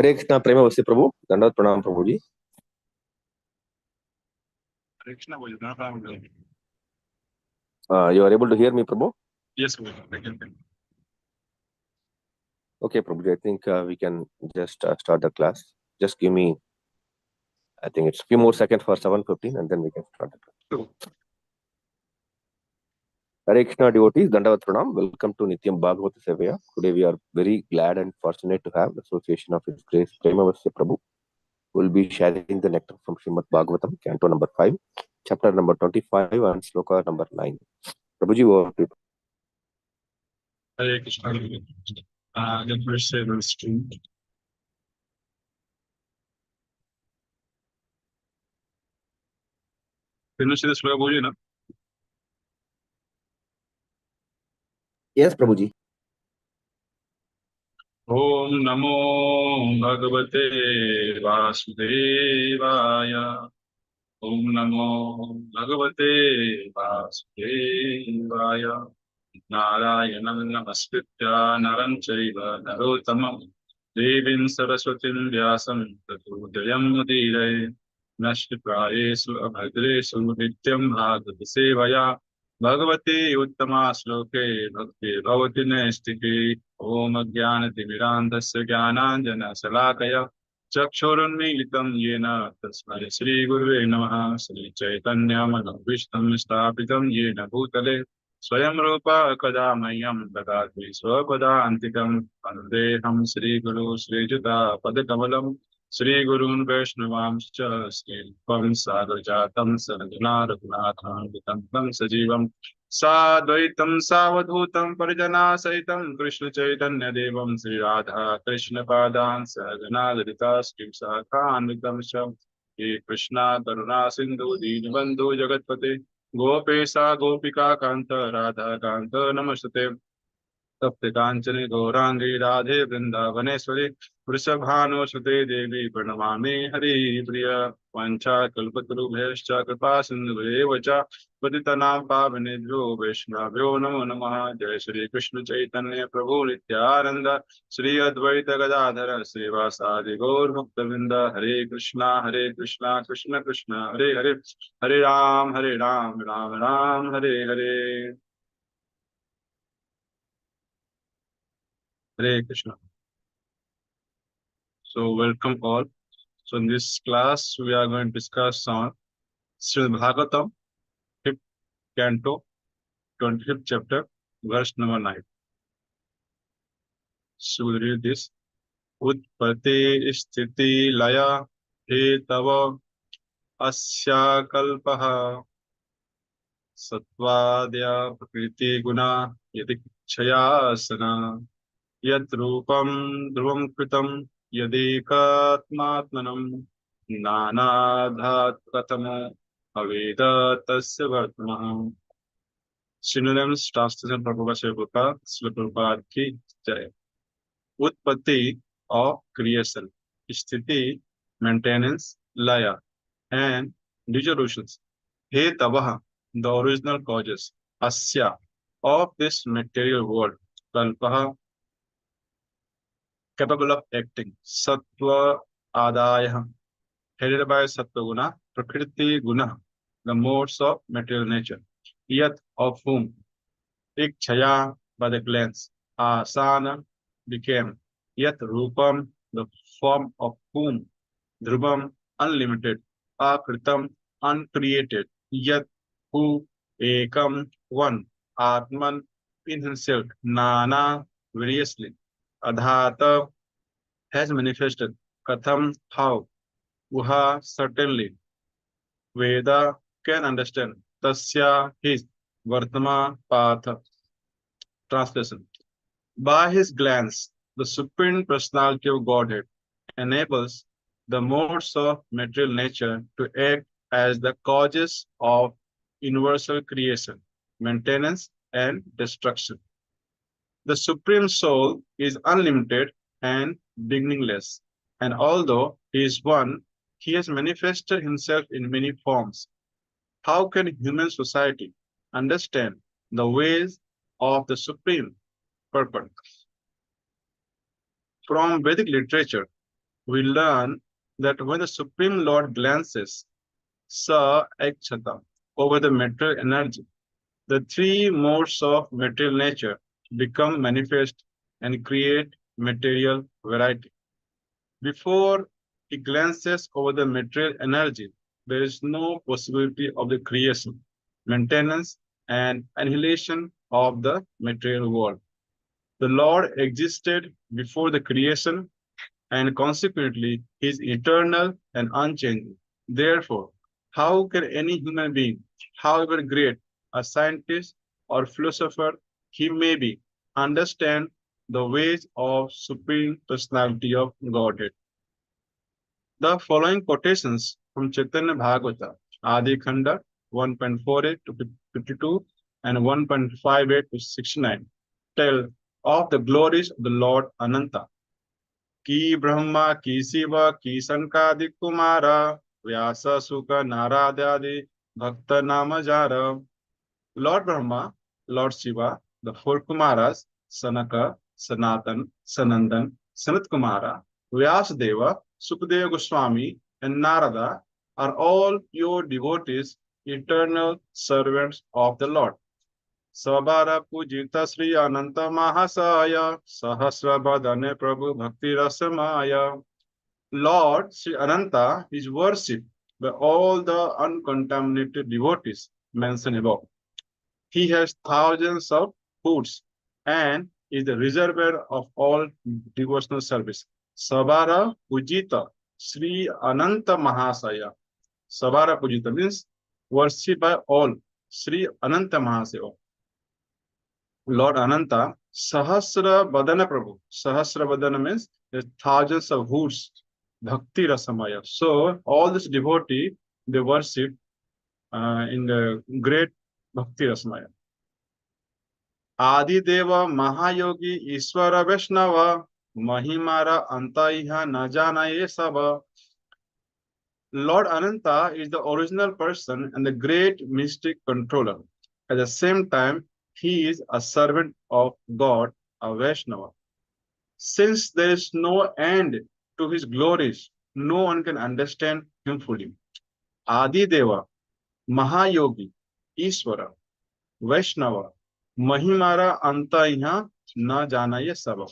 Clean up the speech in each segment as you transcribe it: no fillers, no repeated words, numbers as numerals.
हरे कृष्णा प्रेमवस्य प्रभु दंडवत प्रणाम प्रभु जी। हरे कृष्णा बोलिए प्रणाम। You are able to hear me, Prabhu? Yes, I can. Okay, Prabhu, I think we can just start the class. Just give me, I think it's a few more seconds for 7:15 and then we can start the class. Sure. Hare Krishna devotees, Dandavat Pranam. Welcome to Nityam Bhagavata Sevaya. Today we are very glad and fortunate to have the association of His Grace Premavasya Prabhu, who will be sharing the nectar from Srimad Bhagavatam, Canto number 5, chapter number 25 and sloka number 9. Prabhuji, over to you. Hare Krishna. The first seven stream. फिर से श्लोक बोलिए ना। Yes, Prabhuji. ओम नमो भगवते वासुदेवाय। ओम नमो भगवते वासुदेवाय। नारायणं नमस्कृत्य नरं चैव नरोत्तमं देवीं सरस्वतीं व्यासं ततो जयमुदीरये। नष्टप्रायेषु अभद्रेषु नित्यं भागवत सेवया भगवती उत्तमा श्लोके भक्ति भवति नैष्टिके। ॐ अज्ञानतिमिरान्धस्य ज्ञानाञ्जनशलाकया चक्षुरुन्मीलितं येन तस्मै श्रीगुरुवे नमः। श्रीचैतन्यमनोभीष्टं स्थापितं येन भूतले स्वयं रूपा कदा मह्यं ददाति स्वपदान्तिकं। वन्देऽहं श्रीगुरु श्रीयुतापदकमलं श्रीगुरून् वैष्णवांश्च श्रीरूपं साग्रजातं सहगना रघुनाथान्वितं तं सजीवं साद्वैतं सावधूतं परिजनासहितं कृष्णचैतन्यदेवं श्रीराधा कृष्णपादान् सहगना ललिता श्रीशाखान्वितं च हे कृष्णा करुणा सिन्धु दीनबन्धु जगत्पते गोपेशा गोपिका कांत राधा कांत नमस्ते। तप्त कांचने गौरांगी राधे वृंदावनेश्वरी वृषभानुसुते देवी प्रणमामि हरिप्रिय। वंशाकल्पतरुभ्यश्च कृपा सिन्धुभ्येव च पतितानां पावनेभ्यो वैष्णवेभ्यो नमो नमः। जय श्री कृष्ण चैतन्य प्रभु नित्यानंद श्री अद्वैत गदाधर श्रीवासादि गौर भक्तवृंद। हरे Krishna Krishna Krishna Hare Hare Hare Ram Ram Ram Hare Hare. Hare Krishna. So welcome all. So in this class we are going to discuss on Srimad Bhagavatam, 5th canto, 25th chapter, verse number 9. So we'll read this. Utpati sthiti laya hetava asya kalpaha sattvadya prakriti guna yadikchayasana yat rupam dhruvam kritam yadekatmatmanam नानाधात् कथमो अवेद तस्य वर्तमान। Synonyms translation Prabhupada Sevaya Srila Prabhupada की जय। उत्पत्ति of creation, स्थिति maintenance, laya and dissolutions, he tavaha the original causes, asya of this material world, kalpaha capable of acting, sattva adaya headed by sattva guna, prakriti guna the modes of material nature, yat of whom ikchaya by the glance, asana became, yat rupam the form of whom, dhruvam unlimited, akritam uncreated, yat who ekam one, atman in himself, nana variously, adhata has manifested, katham how, uha certainly, Veda can understand, tasya his, vartama patha. Translation. By his glance, the Supreme Personality of Godhead enables the modes of material nature to act as the causes of universal creation, maintenance, and destruction. The Supreme Soul is unlimited and beginningless, and although he is one, he has manifested himself in many forms. How can human society understand the ways of the Supreme Purpose? From Vedic literature, we learn that when the Supreme Lord glances sa ekchata over the material energy, the three modes of material nature become manifest and create material variety. Before he glances over the material energy, there is no possibility of the creation, maintenance, and annihilation of the material world. The Lord existed before the creation, and consequently, he is eternal and unchanging. Therefore, how can any human being, however great, a scientist or philosopher he may be, understand the ways of Supreme Personality of Godhead? The following quotations from Chaitanya Bhagavata, Adi Khanda 1.48 to 52 and 1.58 to 69, tell of the glories of the Lord Ananta. Ki Brahma, ki Shiva, ki Sankadi Kumara, Vyasa Sukha Naradadi, Bhakta Namajara. Lord Brahma, Lord Shiva, the four Kumaras, Sanaka, Sanatan, Sanandan, Sanat Kumara, Vyasadeva, Sukadeva Goswami, and Narada are all pure devotees, eternal servants of the Lord. Sabara Pujita Sri Ananta Mahasaya, Sahasra Badane Prabhu Bhakti Rasamaya. Lord Sri Ananta is worshipped by all the uncontaminated devotees mentioned above. He has thousands of foods and is the reservoir of all devotional service. Sabara Pujita Sri Ananta Mahasaya. Sabara Pujita means worshipped by all. Sri Ananta Mahasaya. Lord Ananta, Sahasra Badana Prabhu. Sahasra Badana means there's thousands of hoods, Bhakti Rasamaya. So all this devotee, they worship in the great Bhakti Rasamaya. Adi Deva Mahayogi Ishvara Vaishnava Mahimara Antaiha Najana Saba. Lord Ananta is the original person and the great mystic controller. At the same time, he is a servant of God, a Vaishnava. Since there is no end to his glories, no one can understand him fully. Adi Deva, Mahayogi, Ishvara, Vaishnava, Mahimara Antaiha Na Janaya Sava.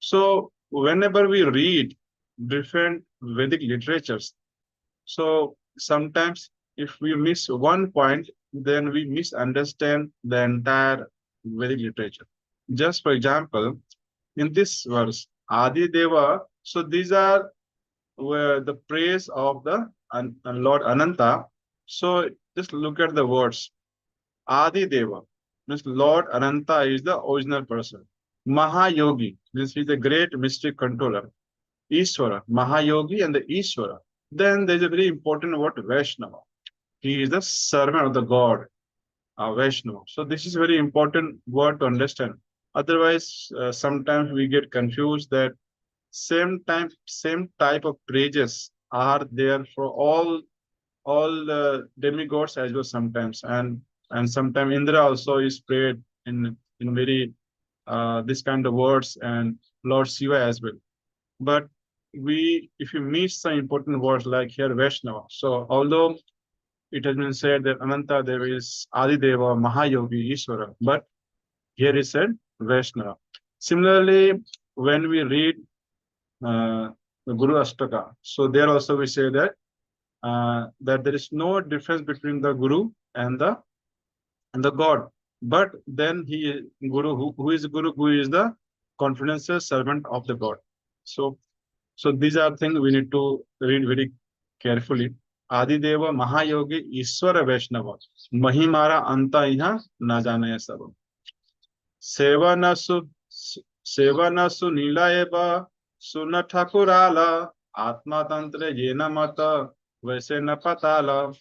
So, whenever we read different Vedic literatures, so sometimes if we miss one point, then we misunderstand the entire Vedic literature. Just for example, in this verse, Adi Deva, so these are where the praise of the Lord Ananta. So just look at the words. Adi Deva means Lord Ananta is the original person. Mahayogi means he's the great mystic controller. Ishvara, Mahayogi and the Ishvara. Then there's a very important word, Vaishnava. He is the servant of the God, Vaishnava. So this is a very important word to understand. Otherwise, sometimes we get confused that same type of praises are there for all the demigods as well sometimes, and sometimes Indra also is prayed in very this kind of words, and Lord Shiva as well. But if you miss some important words like here Vaishnava, so although it has been said that Ananta Deva is Adideva, Mahayogi, Ishvara, but here is said Vaishnava. Similarly, when we read the Guru Ashtaka, so there also we say that that there is no difference between the Guru and the God. But then he Guru, who is Guru, who is the confidential servant of the God. So these are things we need to read very carefully. Adideva Mahayogi Ishwara Vaishnava Mahimara Anta Iha Najanaya Sava. Sevanasu Sevanasu Nilaeva Suna Thakurala Atma Tantra Yena Mata Vaisena Patala.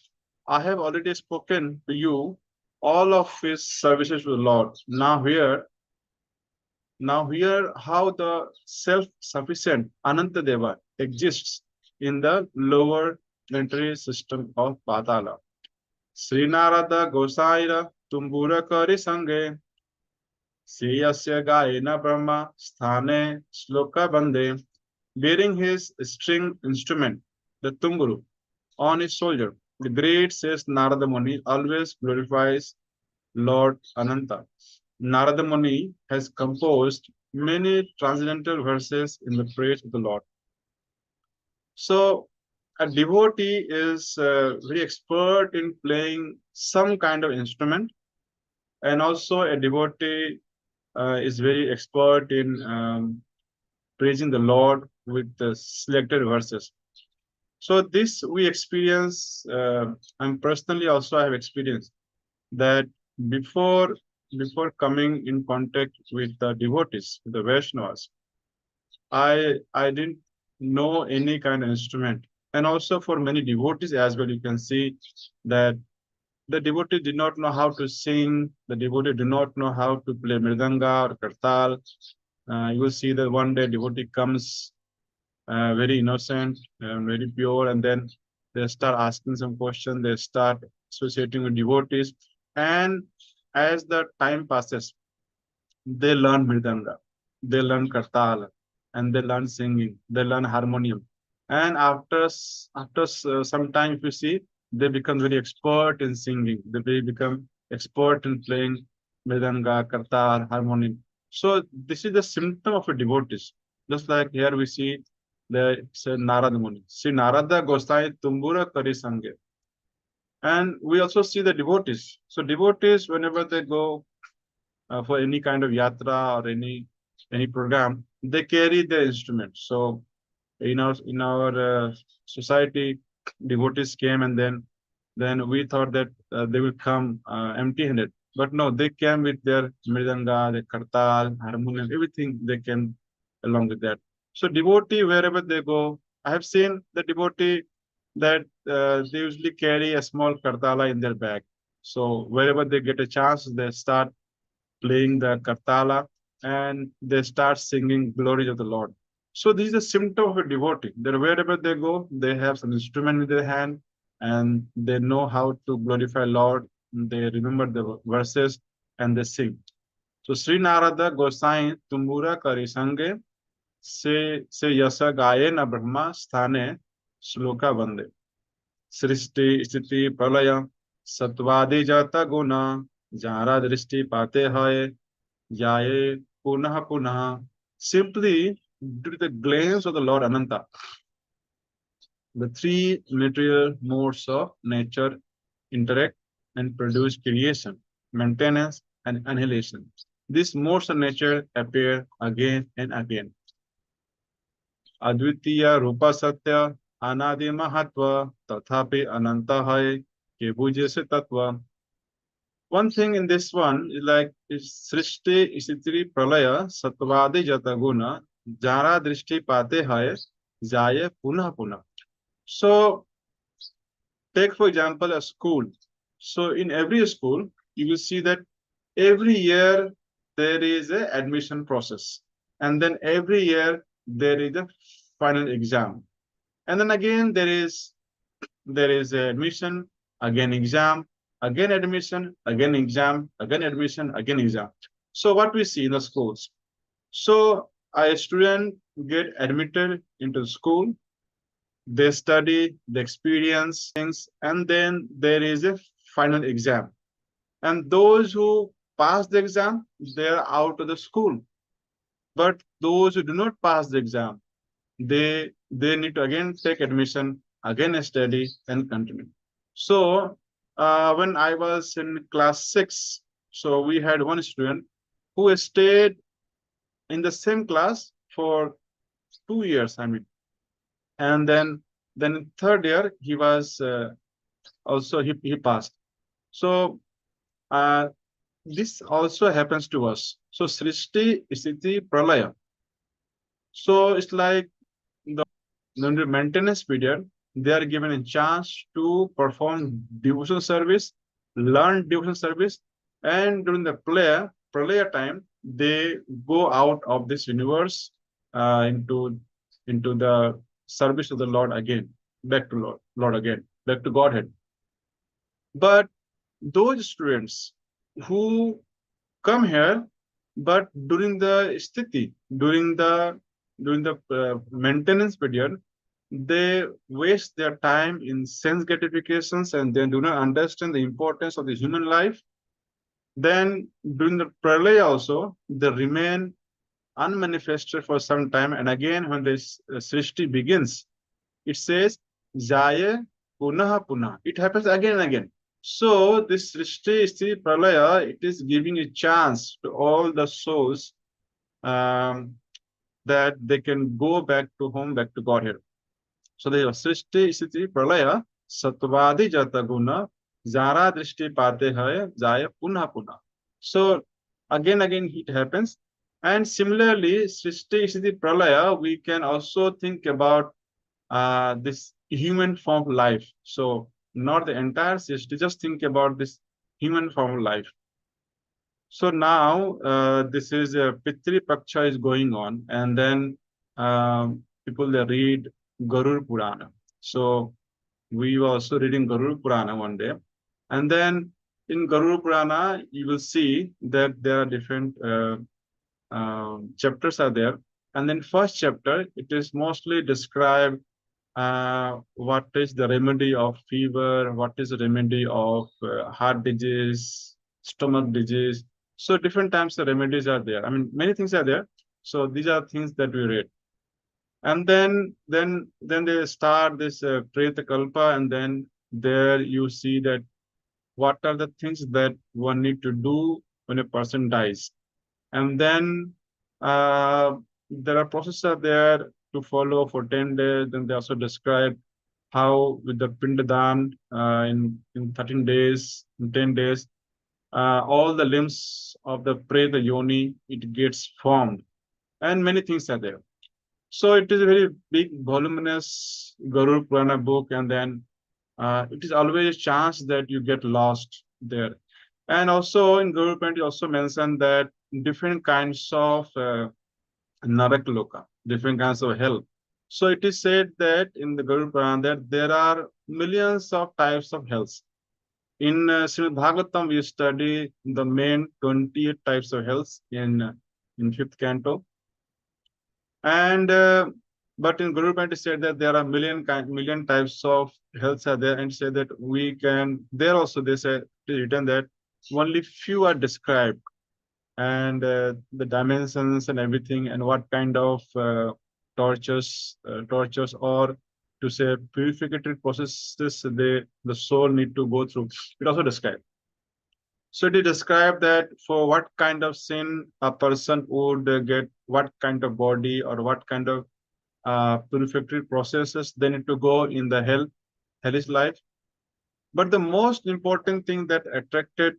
I have already spoken to you all of his services to the Lord. Now here how the self-sufficient Anantadeva exists in the lower planetary system of Patala. Srinarada Gosaira Tumbura Kari Sange Sriyasya Gaena Brahma Sthane Sloka Bande. bearing his string instrument, the tumburu, on his shoulder. The great, says Narada Muni, always glorifies Lord Ananta. Narada Muni has composed many transcendental verses in the praise of the Lord. So, a devotee is very expert in playing some kind of instrument, and also a devotee is very expert in praising the Lord with the selected verses. So this we experience, and personally also I have experienced that before before coming in contact with the devotees, the Vaishnavas, I didn't know any kind of instrument. And also for many devotees as well, you can see that the devotee did not know how to sing, the devotee did not know how to play mridanga or kartal. You will see that one day devotee comes very innocent and very pure, and then they start asking some questions, they start associating with devotees, and as the time passes, they learn mridanga, they learn kartal, and they learn singing, they learn harmonium, and after some time, if you see, they become very expert in singing, they become expert in playing mridanga, kartal, harmonium. So this is the symptom of a devotee. Just like here we see the say Narada Muni. See Narada Gosai Tumbura Kari Sange. And we also see the devotees. So devotees, whenever they go for any kind of yatra or any program, they carry the instruments. So in our society, devotees came, and then we thought that they will come empty-handed. But no, they came with their mridanga, their kartal, harmonium, everything they came along with that. So devotee, wherever they go, I have seen the devotee that they usually carry a small kartala in their bag. So wherever they get a chance, they start playing the kartala, and they start singing glories of the Lord. So this is a symptom of a devotee. That wherever they go, they have some instrument in their hand, and they know how to glorify Lord. They remember the verses, and they sing. So Sri Narada Gosai Tumbura Kari Sange se yasa gaye na Brahma sthane shloka vande. सृष्टि स्थिति प्रलय सत्वादि जाता गुना Zara दृष्टि पाते है जाये पुनः पुनः. Simply due to the glance of the Lord Ananta, the three material modes of nature interact and produce creation, maintenance, and annihilation. These modes of nature appear again and again. अद्वितीय रूप सत्य अनादि महत्व तथापि अनंत है के बुझे से तत्व. One thing in this one is like is सृष्टि स्थिति प्रलय सत्वादि जत गुण जारा दृष्टि पाते है जाए पुनः पुनः. So take for example a school. So in every school you will see that every year there is a admission process, and then every year there is a final exam, and then again there is admission, again exam, again admission, again exam, again admission, again exam. So what we see in the schools, so a student get admitted into the school, they study, they experience things, and then there is a final exam, and those who pass the exam, they are out of the school. But those who do not pass the exam, they need to again take admission, again study, and continue. So when I was in class 6, so we had one student who stayed in the same class for 2 years, I mean, and then in third year he was also he passed. So this also happens to us. So Srishti, Sthiti, Pralaya. So it's like during the maintenance period, they are given a chance to perform devotional service, learn devotional service, and during the prayer time, they go out of this universe into the service of the Lord again, back to Lord again, back to Godhead. But those students who come here, but during the sthiti, during the during the maintenance period, they waste their time in sense gratifications and they do not understand the importance of the human life. Then during the pralaya also, they remain unmanifested for some time. And again, when this srishti begins, it says, Jaya Punaha Punah. It happens again and again. So this Srishti Sri Pralaya, it is giving a chance to all the souls um, that they can go back to home, back to Godhead. So the Srishti Sri Pralaya, Satvadi Jata Guna, Jara Drishti Pate Hai, Jaya Punha Punha. So again it happens. And similarly, Srishti Sri Pralaya, we can also think about this human form of life. So not the entire system, just think about this human form of life. So now this is Pitri Paksha is going on, and then people they read Garur Purana. So we were also reading Garur Purana one day, and then in Garur Purana you will see that there are different chapters are there, and then first chapter it is mostly described what is the remedy of fever, what is the remedy of heart disease, stomach disease. So different types of remedies are there. I mean, many things are there. So these are things that we read. And then they start this Preta Kalpa, and then there you see that what are the things that one need to do when a person dies. And then there are processes are there to follow for 10 days. Then they also describe how with the Pindadan in 13 days, in 10 days, all the limbs of the Preta Yoni, it gets formed. And many things are there. So it is a very big, voluminous Garur Purana book. And then it is always a chance that you get lost there. And also in Garur Purana, it also mentioned that different kinds of Narakloka, different kinds of hell. So it is said that in the Garuda Purana that there are millions of types of hells. In Srimad Bhagavatam, we study the main 28 types of hells in fifth canto. And but in Guru Purana, it said that there are million types of hells are there, and said that we can. There also they said it is written that only few are described, and the dimensions and everything, and what kind of tortures or to say purificatory processes the soul need to go through. It also described. So it described that for what kind of sin a person would get, what kind of body or what kind of purificatory processes they need to go in the hellish life. But the most important thing that attracted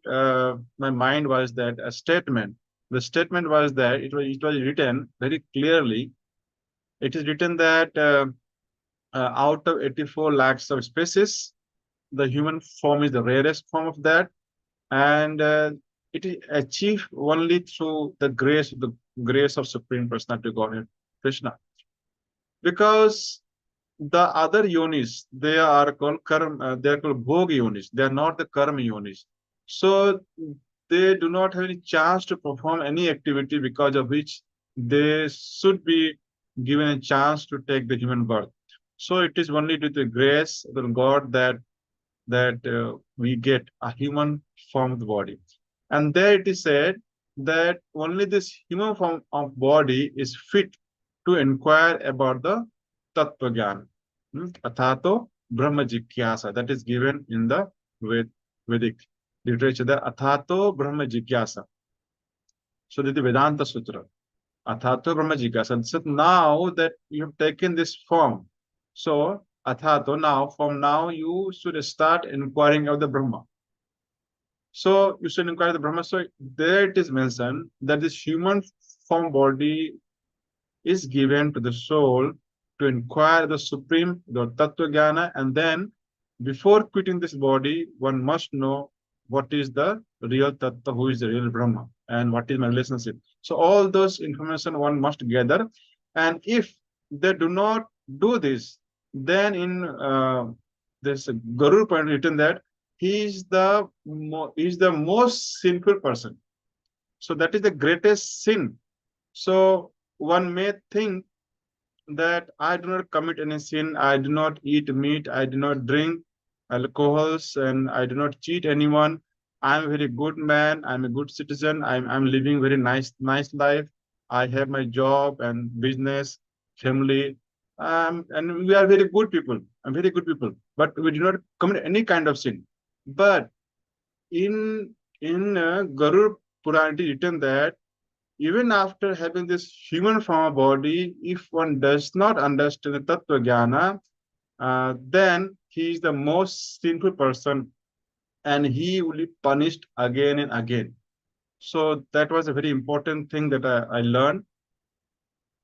my mind was that a statement. The statement was that it was written very clearly. It is written that out of 84 lakhs of species, the human form is the rarest form of that, and it is achieved only through the grace of Supreme Personality Godhead Krishna. Because the other yonis, they are called they are called bhog yonis. They are not the karma yonis. So they do not have any chance to perform any activity because of which they should be given a chance to take the human birth. So it is only due to the grace of the God that we get a human form of the body. And there it is said that only this human form of body is fit to inquire about the Tattva Gyan. Athato Brahma Jigyasa. That is given in the Vedic literature. The Athato Brahma Jigyasa. So this is the Vedanta Sutra. Athato Brahma Jigyasa. So now that you have taken this form, so Athato, now from now you should start inquiring of the Brahma. So you should inquire the Brahma. So there it is mentioned that this human form body is given to the soul to inquire the supreme, the Tattva Jnana, and then before quitting this body, one must know what is the real Tattva, who is the real Brahma, and what is my relationship. So all those information one must gather, and if they do not do this, then in this Guru point written that he is the most sinful person. So that is the greatest sin. So one may think that I do not commit any sin, I do not eat meat, I do not drink alcohols, and I do not cheat anyone. I'm a very good man, I'm a good citizen, I'm living very nice life. I have my job and business, family, and we are very good people. I'm very good people, but we do not commit any kind of sin. But in Garud Purana it is written that even after having this human form of body, if one does not understand the Tattva Jnana, then he is the most sinful person and he will be punished again and again. So that was a very important thing that I learned,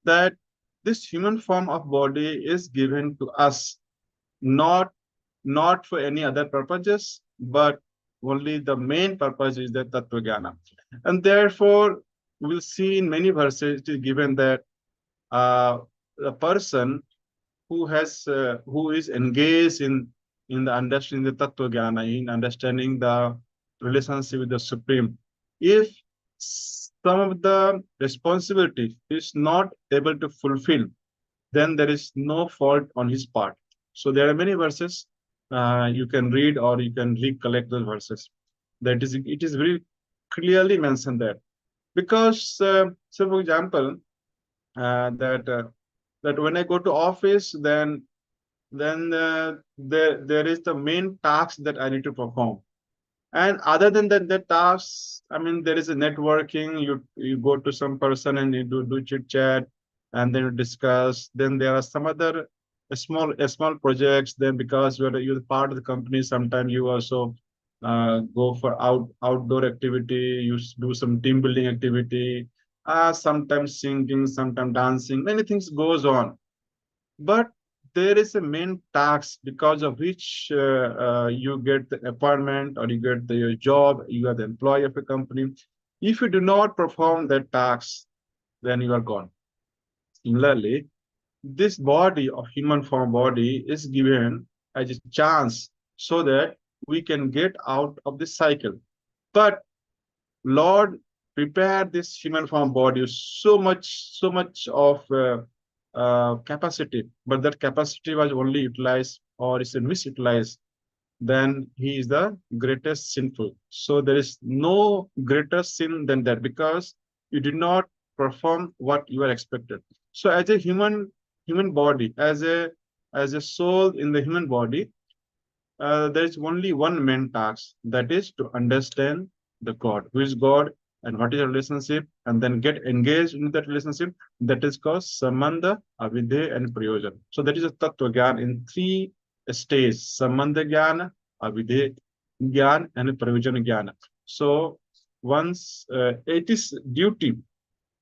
that this human form of body is given to us, not not for any other purposes, but only the main purpose is the Tattva Jnana. And therefore, we'll see in many verses it is given that a person who is engaged in the understanding the Tattva Jnana, in understanding the relationship with the Supreme, if some of the responsibility is not able to fulfill, then there is no fault on his part. So there are many verses you can read or you can recollect those verses. That is, it is very clearly mentioned there. Because, so for example, that when I go to office, then there is the main task that I need to perform. And other than that, the tasks, I mean, there is a networking. You go to some person and you do chit chat, and then you discuss. Then there are some other small projects. Then because you're part of the company, sometimes you also go for outdoor activity. Do some team building activity. Sometimes singing, sometimes dancing. Many things goes on, but there is a main task because of which you get the appointment or you get your job, you are the employee of a company. If you do not perform that task, then you are gone. Similarly, this body of human form body is given as a chance so that we can get out of this cycle. But Lord prepared this human form body so much of capacity, but that capacity was only utilized or is misutilized. Then he is the greatest sinful. So there is no greater sin than that because you did not perform what you are expected. So as a human body, as a soul in the human body, there is only one main task, that is to understand the God, who is God and what is a relationship, and then get engaged in that relationship. That is called Sambandha, Avidya, and Prayojan. So that is a Tattva Gyan in three stages: Sambandha Jnana, Avidya Jnana, and Prayojan Jnana. So once it is duty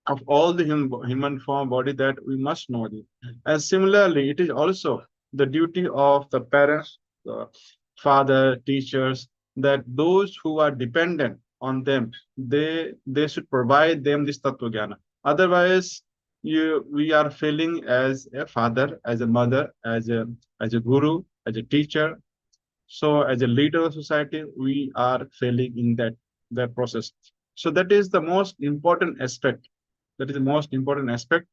of all the human form body that we must know this. And similarly, it is also the duty of the parents, the father, teachers, that those who are dependent on them, they should provide them this tattva jnana. Otherwise, we are failing as a father, as a mother, as a guru, as a teacher. So as a leader of society, we are failing in that process. So that is the most important aspect. That is the most important aspect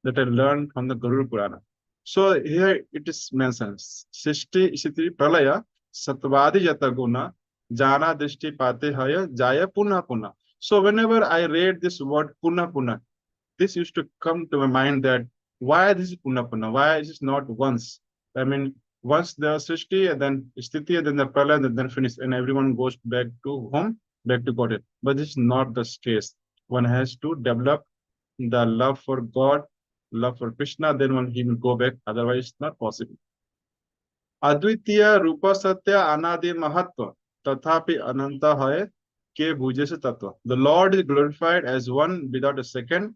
that I learned from the Guru Purana. So here it is mentioned: Sishti Siti Pralaya Satvadi Yata Guna Jana Drishti Pate Haya Jaya Puna Puna. So whenever I read this word Puna Puna, this used to come to my mind that why this is Puna Puna? Why is it not once? I mean, once the Srishti and then Sthiti and then the Pralaya and then finish and everyone goes back to home, back to God. But this is not the case. One has to develop the love for God, love for Krishna, then one he will go back. Otherwise, it's not possible. Advitiya Rupa Satya Anadi Mahatva Tathapi Ananta Hai Ke Bhujese Tattva. The Lord is glorified as one without a second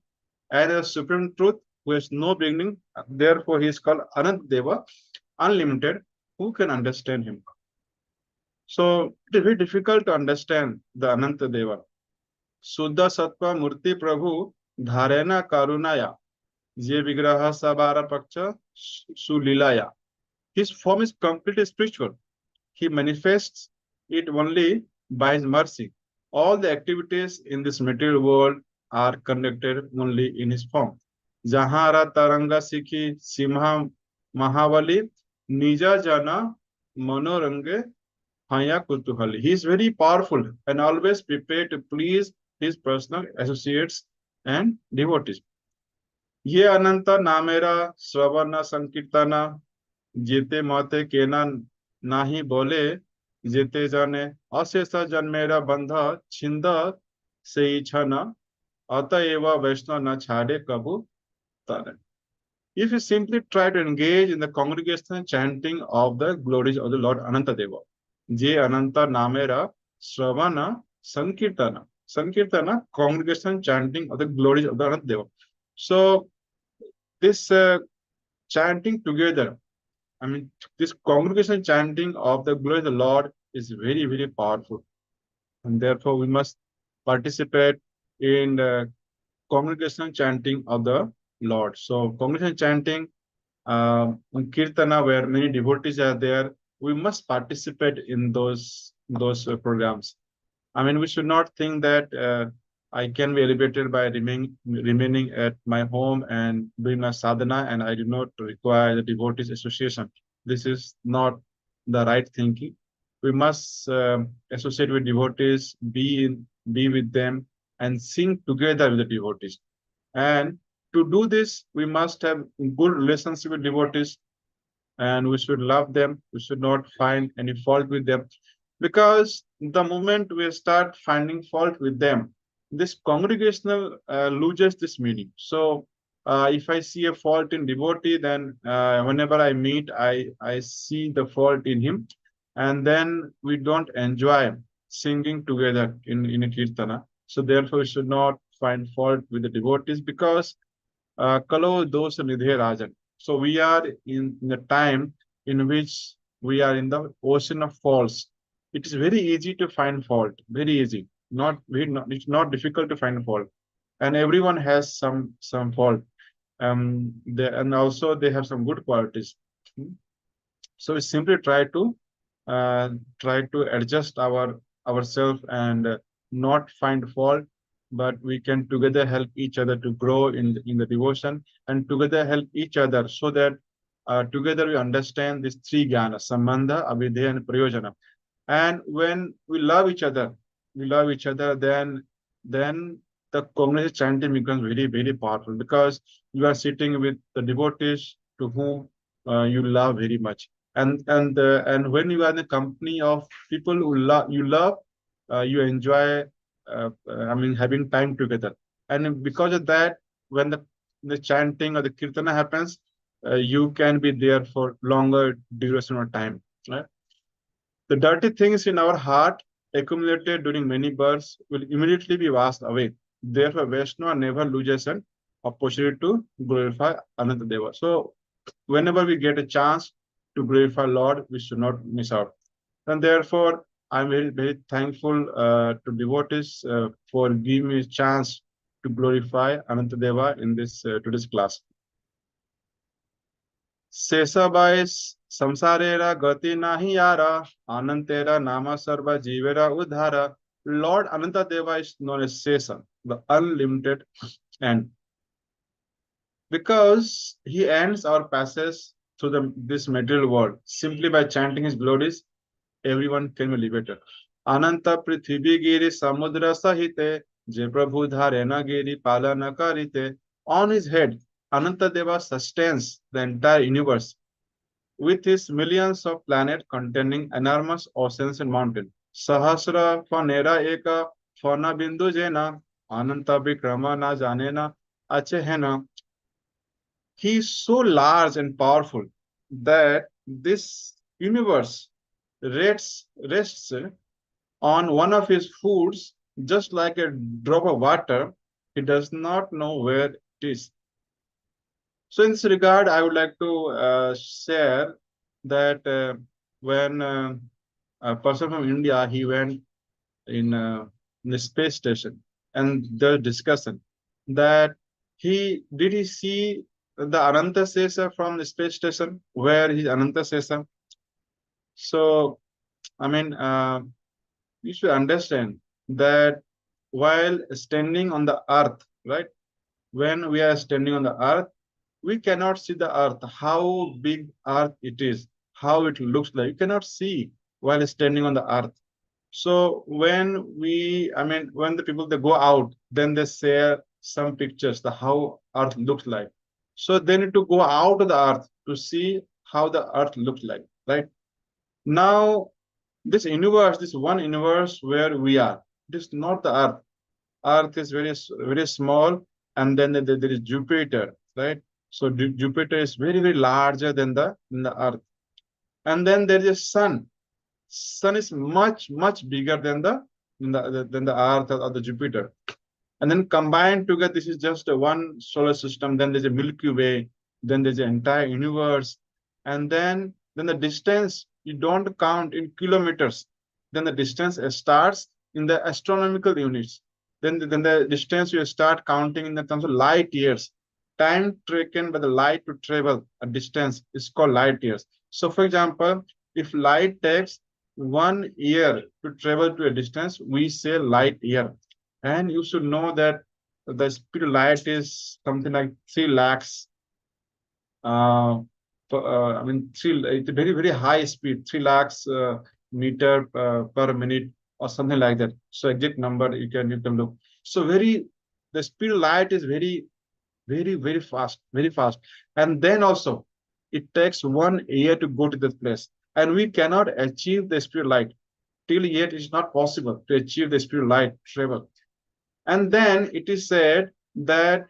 and a supreme truth who has no beginning. Therefore, he is called Anant Deva, unlimited. Who can understand him? So it is very difficult to understand the Ananta Deva. Suddha Sattva Murti Prabhu Dharena Karunaya Je Vigraha Sabara Pakcha Sulilaya. His form is completely spiritual. He manifests it only by his mercy. All the activities in this material world are conducted only in his form. Jahara Taranga Sikhi Simha Mahavali Nija Jana Manorange Haya Kutuhali. He is very powerful and always prepared to please his personal associates and devotees. Ye Ananta Namera Sravana Sankirtana Jete Mate Kena Nahi Bole Jete Jane Asesa Janmera Bandha Chinda Seichana Ataeva Vaishna Na Chade Kabu Tane. If you simply try to engage in the congregational chanting of the glories of the Lord Anantadeva, Je Ananta Namera Sravana Sankirtana. Sankirtana, congregational chanting of the glories of the Anantadeva. So, this chanting together, I mean, this congregational chanting of the glory of the Lord is very, very powerful. And therefore, we must participate in the congregational chanting of the Lord. So, congregational chanting Kirtana, where many devotees are there, we must participate in those programs. I mean, we should not think that I can be elevated by remaining at my home and doing my sadhana, and I do not require the devotees association. This is not the right thinking. We must associate with devotees, be with them, and sing together with the devotees. And to do this, we must have good relationship with devotees, and we should love them. We should not find any fault with them, because the moment we start finding fault with them, this congregational loses this meaning. So, if I see a fault in devotee, then whenever I meet, I see the fault in him, and then we don't enjoy singing together in a kirtana. So, therefore, we should not find fault with the devotees, because Kalo Dosa Nidhe Rajan. So we are in the time in which we are in the ocean of faults. It is very easy to find fault, very easy. It's not difficult to find fault, and everyone has some fault. And also they have some good qualities. So we simply uh, try to adjust ourselves and not find fault, but we can together help each other to grow in the devotion, and together help each other, so that together we understand these three jnana: sambandha, avidya, and prayojana. And when we love each other, then the cognitive chanting becomes very, very powerful, because you are sitting with the devotees to whom you love very much. And when you are in the company of people who love, you enjoy. I mean, having time together. And because of that, when the chanting or the kirtana happens, you can be there for longer duration of time. Right? The dirty things in our heart accumulated during many births will immediately be washed away. Therefore, Vaishnava never loses an opportunity to glorify Anantadeva. So, whenever we get a chance to glorify Lord, we should not miss out. And therefore, I'm very, very thankful to devotees for giving me a chance to glorify Anantadeva in this today's class. शेषबाई संसारेरा गति नाही यारा Anantera Nama Sarva Jivera Udhara. Lord Anantadeva is known as Sesa, the unlimited end, because he ends our passage through this material world. Simply by chanting his glories, everyone can be liberated. Ananta Prithvi Giri Samudra Sahite, Je Prabhu Dharena Giri Palana Karite. On his head, Anantadeva sustains the entire universe with his millions of planets containing enormous oceans and mountains. Sahasra Fanera Eka Fana Bindu Jena Ananta Vikrama Na Janena Achehena. He is so large and powerful that this universe rests on one of his foods, just like a drop of water. He does not know where it is. So, in this regard, I would like to share that when a person from India, he went in the space station, and the discussion that he see the Ananta Sesa from the space station, where is Ananta Sesa? So, I mean, you should understand that while standing on the earth, right? when we are standing on the earth, we cannot see the earth, how big earth it is, how it looks like. You cannot see while standing on the earth. So when the people they go out, then they share some pictures, the how earth looks like. So they need to go out of the earth to see how the earth looks like, right? Now, this universe, this one universe where we are, it is not the earth. Earth is very small, and then there is Jupiter, right? So Jupiter is very larger than the Earth, and then there is a sun. Sun is much bigger than the Earth or the Jupiter. And then combined together, this is just a one solar system. Then there's a Milky Way. Then there's an entire universe, and then the distance you don't count in kilometers. Then the distance starts in the astronomical units. Then the distance you start counting in the terms of light years. Time taken by the light to travel a distance is called light years. So, for example, if light takes 1 year to travel to a distance, we say light year. And you should know that the speed of light is something like 3 lakhs. It's a very high speed, 3 lakhs meter per minute or something like that. So exact number you can look. So the speed of light is very fast, very fast. And then also, it takes 1 year to go to this place, and we cannot achieve the speed of light. Till yet, it's not possible to achieve the speed of light travel. And then it is said that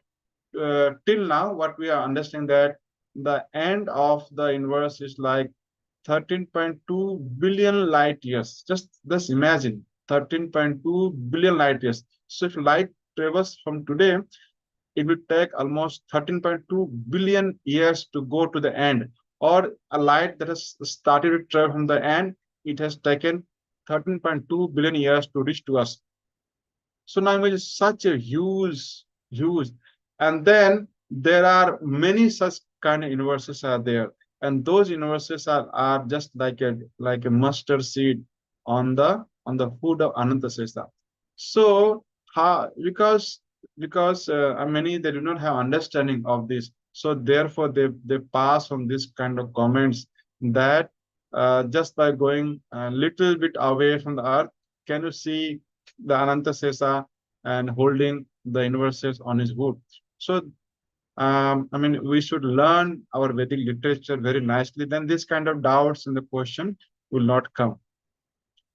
till now, what we are understanding that the end of the universe is like 13.2 billion light years. Just imagine 13.2 billion light years. So if light travels from today, it will take almost 13.2 billion years to go to the end. Or a light that has started to travel from the end, it has taken 13.2 billion years to reach to us. So now imagine such a huge. And then there are many such kind of universes are there. And those universes are just like a mustard seed on the food of Anantasesa. So because many they do not have understanding of this. So therefore they pass on this kind of comments that just by going a little bit away from the earth, can you see the Anantasesa and holding the universes on his hood. So, we should learn our Vedic literature very nicely. Then this kind of doubts in the question will not come.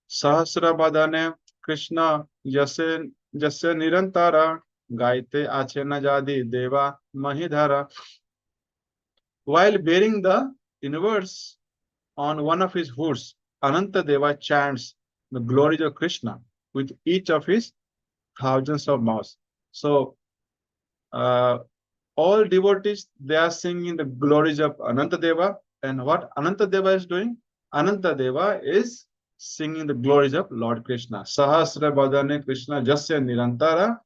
Sahasrabadane Krishna Yase Nirantara Gaite Achena Jadi Deva Mahidhara. While bearing the universe on one of his hoods, Ananta Deva chants the glories of Krishna with each of his thousands of mouths. So all devotees they are singing the glories of Anantadeva, and what Anantadeva is doing? Anantadeva is singing the glories of Lord Krishna. Sahasra Badane Krishna Jasya Nirantara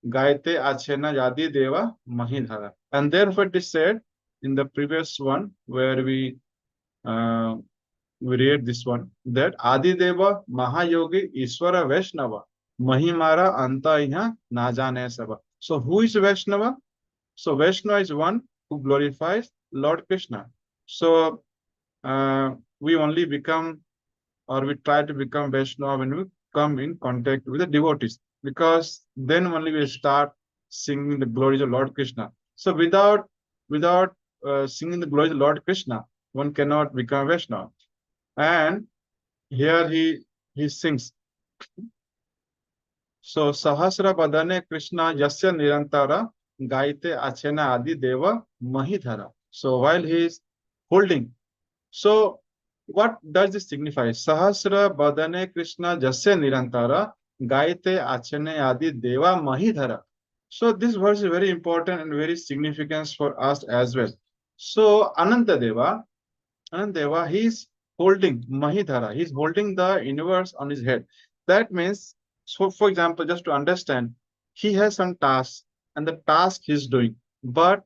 Gaite Achena Yadi Deva Mahidhara. And therefore it is said in the previous one where we read this one that Adi Deva Mahayogi Iswara Vaishnava Mahimara Anta Najane Sava. So who is Vaishnava? So Vaishnava is one who glorifies Lord Krishna. So we only become or we try to become Vaishnava when we come in contact with the devotees, because then only we start singing the glories of Lord Krishna. So without singing the glories of Lord Krishna, one cannot become Vaishnava. And here he sings. So Sahasra Badane Krishna Yasya Nirantara Gaite Achena Adi Deva Mahidhara. So while he is holding, so what does this signify? Sahasra Badane Krishna Yasya Nirantara Gaite Achene Adi Deva Mahidhara. So this verse is very important and very significant for us as well. So Anantadeva, he is holding Mahidhara. He is holding the universe on his head. That means, so for example, just to understand, he has some task, and the task he's doing. But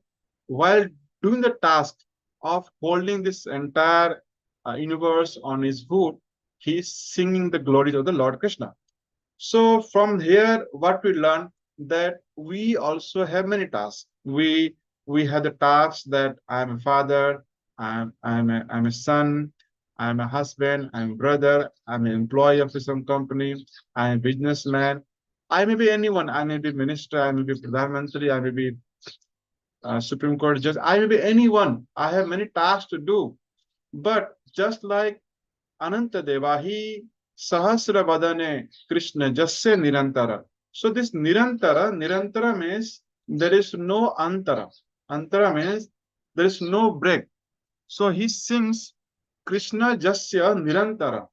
while doing the task of holding this entire universe on his hood, he is singing the glories of the Lord Krishna. So from here, what we learn that we also have many tasks. We have the tasks that I'm a father, I'm a son, I'm a husband, I'm a brother, I'm an employee of some company, I'm a businessman. I may be anyone. I may be minister, I may be Pradhan Mantri, I may be Supreme Court judge, I may be anyone. I have many tasks to do. But just like Ananta Devahi Sahasra Vadane Krishna Jasse Nirantara. So this Nirantara means there is no Antara. Antara means there is no break. So he sings Krishna Jasya Nirantara.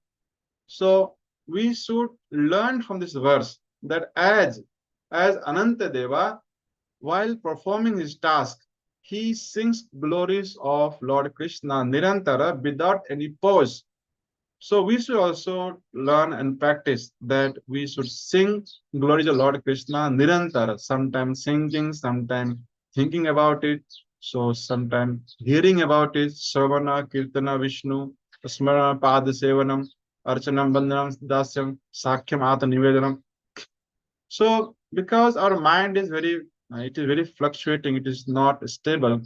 So we should learn from this verse that as Ananta Deva, while performing his task, he sings glories of Lord Krishna Nirantara without any pause. So we should also learn and practice that we should sing glories of Lord Krishna Nirantara, sometimes singing, sometimes thinking about it, so sometimes hearing about it, Savana, Kirtana, Vishnu, Smarana, Pada Sevanam, Archanam, Bandhanam, Dasyam, Sakhyam, Ata Nivedanam. So because our mind is it is very fluctuating, it is not stable,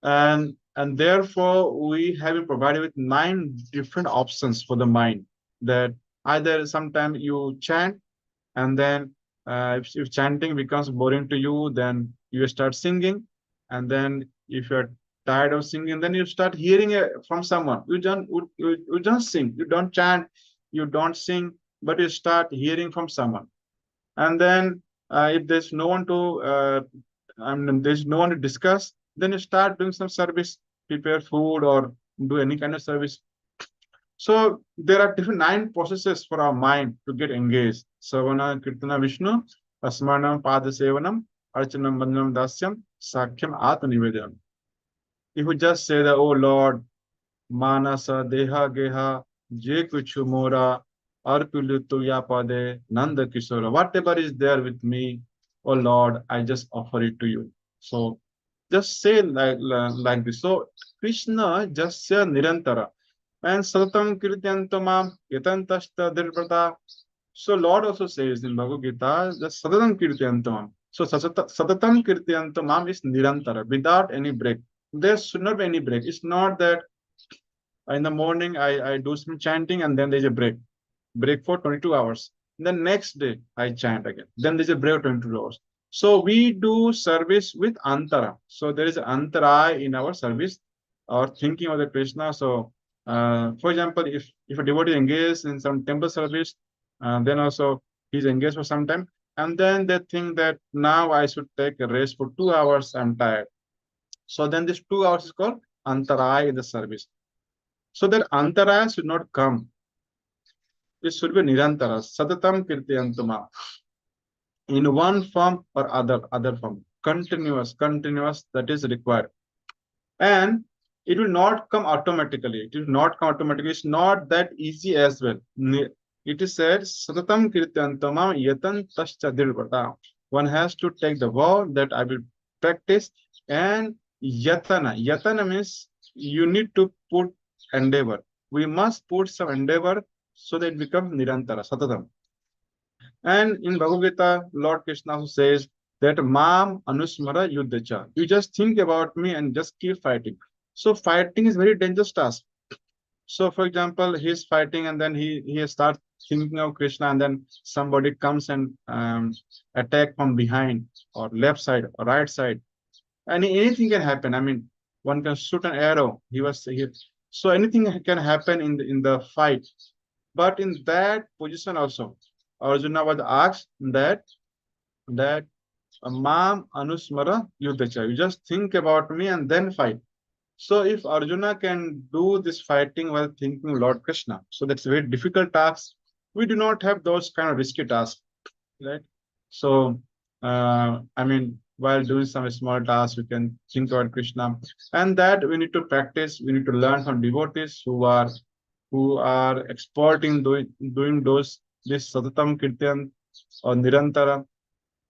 and therefore we have been provided with 9 different options for the mind, that either sometime you chant, and then if chanting becomes boring to you, then you start singing, and then if you're tired of singing, then you start hearing from someone. You don't sing, you don't chant, you don't sing, but you start hearing from someone. And then if there's no one to there's no one to discuss, then you start doing some service, prepare food or do any kind of service. So there are different 9 processes for our mind to get engaged: savana, kirtana, Vishnu, asmanam, pada sevanam, archanam, bandhanam, dasyam, sakhyam, atanivedanam. If we just say that, oh Lord, Manasa, Deha, Geha, Je Kuchu Mora, Arpulutu Yapade, Nanda Kishora. Whatever is there with me, oh Lord, I just offer it to you. So just say like this. So Krishna just say Nirantara. And Satam Kirtyantamam Yatantashta Dirprata. So Lord also says in Bhagavad Gita, just Sadatam Kirtyantamam. So Sadatam Kirtyantamam is Nirantara, without any break. There should not be any break. It's not that in the morning I do some chanting and then there's a break for 22 hours. The next day I chant again, then there's a break of 22 hours. So we do service with antara, so there is antara in our service or thinking of the Krishna. So for example, if a devotee engages in some temple service, then also he's engaged for some time, and then they think that now I should take a rest for 2 hours, I'm tired. So then this 2 hours is called antara in the service. So that antara should not come. It should be nirantara, satatam kirtiyantuma, in one form or other form. Continuous, that is required. And it will not come automatically. It will not come automatically. It's not that easy as well. It is said, satatam kirtiyantuma yatan tascha dirvata. One has to take the vow that I will practice, and yatana. Yatana means you need to put endeavor. We must put some endeavor so that it becomes nirantara, satatam. And in Bhagavad Gita, Lord Krishna also says that mam anusmara yuddhacha. You just think about me and just keep fighting. So fighting is very dangerous task. So for example, he's fighting and then he starts thinking of Krishna, and then somebody comes and attack from behind or left side or right side. Anything can happen. I mean, one can shoot an arrow. He was hit. So anything can happen in the fight. But in that position also, Arjuna was asked that Mam Anusmara Yuddhacha. You just think about me and then fight. So if Arjuna can do this fighting while thinking Lord Krishna, so that's a very difficult task. We do not have those kind of risky tasks, right? So I mean, while doing some small tasks, we can think about Krishna, and that we need to practice. We need to learn from devotees who are expert in doing those this Satatam Kirtan or Nirantara.